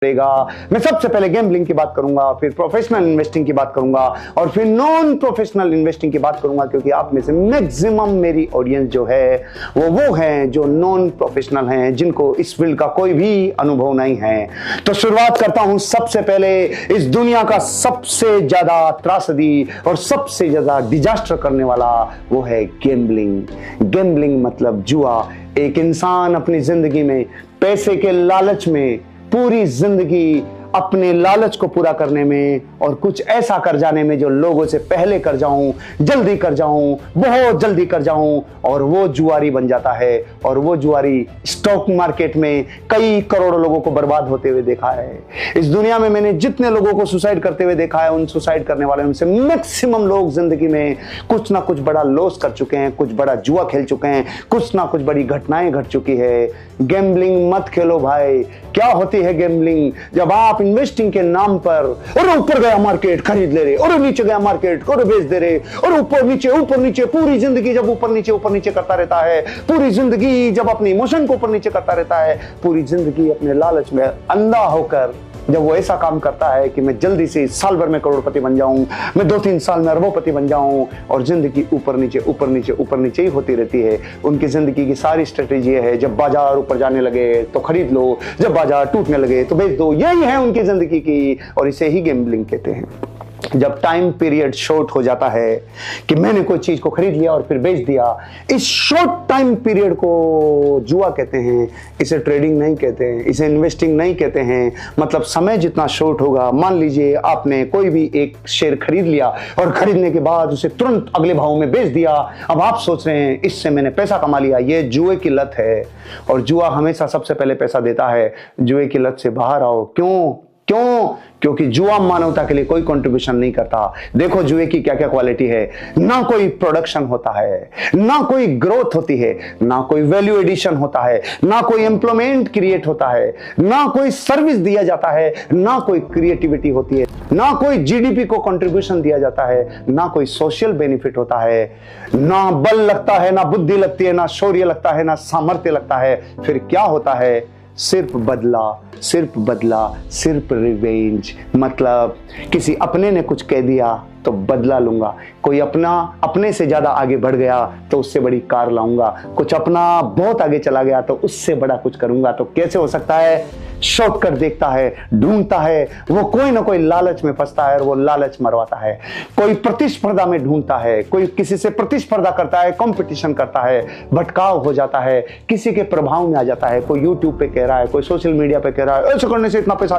पड़ेगा। मैं सबसे पहले गैम्बलिंग की बात करूंगा, फिर प्रोफेशनल इन्वेस्टिंग की बात करूंगा और फिर नॉन प्रोफेशनल इन्वेस्टिंग की बात करूंगा, क्योंकि आप में से मैक्सिमम मेरी ऑडियंस जो है वो हैं जो नॉन प्रोफेशनल हैं, जिनको इस फील्ड का कोई भी अनुभव नहीं है। तो शुरुआत करता हूं। सबसे पहले इस दुनिया का सबसे ज्यादा त्रासदी और सबसे ज्यादा डिजास्टर करने वाला वो है गैम्बलिंग। गैम्बलिंग मतलब जुआ। एक इंसान अपनी जिंदगी में पैसे के लालच में पूरी जिंदगी अपने लालच को पूरा करने में और कुछ ऐसा कर जाने में जो लोगों से पहले कर जाऊं, जल्दी कर जाऊं, बहुत जल्दी कर जाऊं, और वो जुआरी बन जाता है। और वो जुआरी स्टॉक मार्केट में कई करोड़ों लोगों को बर्बाद होते हुए देखा है। इस दुनिया में मैंने जितने लोगों को सुसाइड करते हुए देखा है, उन सुसाइड करने वाले उनसे मैक्सिमम लोग जिंदगी में कुछ ना कुछ बड़ा लॉस कर चुके हैं, कुछ बड़ा जुआ खेल चुके हैं, कुछ ना कुछ बड़ी घटनाएं घट चुकी है। गैम्बलिंग मत खेलो भाई। क्या होती है गैम्बलिंग? जब आप इन्वेस्टिंग के नाम पर और ऊपर गया मार्केट खरीद ले रहे, और नीचे गया मार्केट और बेच दे रहे, और ऊपर नीचे पूरी जिंदगी जब ऊपर नीचे करता रहता है, पूरी जिंदगी जब अपनी इमोशन को ऊपर नीचे करता रहता है, पूरी जिंदगी अपने लालच में अंधा होकर जब वो ऐसा काम करता है कि मैं जल्दी से साल भर में करोड़पति बन जाऊं, मैं 2-3 साल में अरबोंपति बन जाऊं, और जिंदगी ऊपर नीचे ही होती रहती है। उनकी जिंदगी की सारी स्ट्रेटेजी है, जब बाजार ऊपर जाने लगे तो खरीद लो, जब बाजार टूटने लगे तो बेच दो। यही है उनकी जिंदगी की, और इसे ही गैम्बलिंग कहते हैं। जब टाइम पीरियड शॉर्ट हो जाता है कि मैंने कोई चीज को खरीद लिया और फिर बेच दिया, इस शॉर्ट टाइम पीरियड को जुआ कहते हैं। इसे ट्रेडिंग नहीं कहते हैं, इसे इन्वेस्टिंग नहीं कहते हैं। मतलब समय जितना शॉर्ट होगा, मान लीजिए आपने कोई भी एक शेयर खरीद लिया और खरीदने के बाद उसे तुरंत अगले भाव में बेच दिया। अब आप सोच रहे हैं इससे मैंने पैसा कमा लिया। ये जुए की लत है, और जुआ हमेशा सबसे पहले पैसा देता है। जुए की लत से बाहर आओ। क्यों? क्योंकि जुआ मानवता के लिए कोई कंट्रीब्यूशन नहीं करता। देखो जुए की क्या क्या क्वालिटी है। ना कोई प्रोडक्शन होता है, ना कोई ग्रोथ होती है, ना कोई वैल्यू एडिशन होता है, ना कोई एम्प्लॉयमेंट क्रिएट होता है, ना कोई सर्विस दिया जाता है, ना कोई क्रिएटिविटी होती है, ना कोई जीडीपी को कंट्रीब्यूशन दिया जाता है, ना कोई सोशल बेनिफिट होता है, ना बल लगता है, ना बुद्धि लगती है, ना शौर्य लगता है, ना सामर्थ्य लगता है। फिर क्या होता है? सिर्फ बदला, सिर्फ रिवेंज। मतलब किसी अपने ने कुछ कह दिया तो बदला लूंगा। कोई अपने से ज्यादा आगे बढ़ गया तो उससे बड़ी कार लाऊंगा। कुछ अपना बहुत आगे चला गया तो उससे बड़ा कुछ करूंगा। तो कैसे हो सकता है? शॉर्टकट देखता है, ढूंढता है, वो कोई ना कोई लालच में फंसता है और वो लालच मरवाता है। कोई प्रतिस्पर्धा में ढूंढता है, कोई किसी से प्रतिस्पर्धा करता है, कंपटीशन करता है, भटकाव हो जाता है, किसी के प्रभाव में आ जाता है। कोई यूट्यूब पे कह रहा है, कोई सोशल मीडिया पे कह रहा है ऐसे करने से इतना पैसा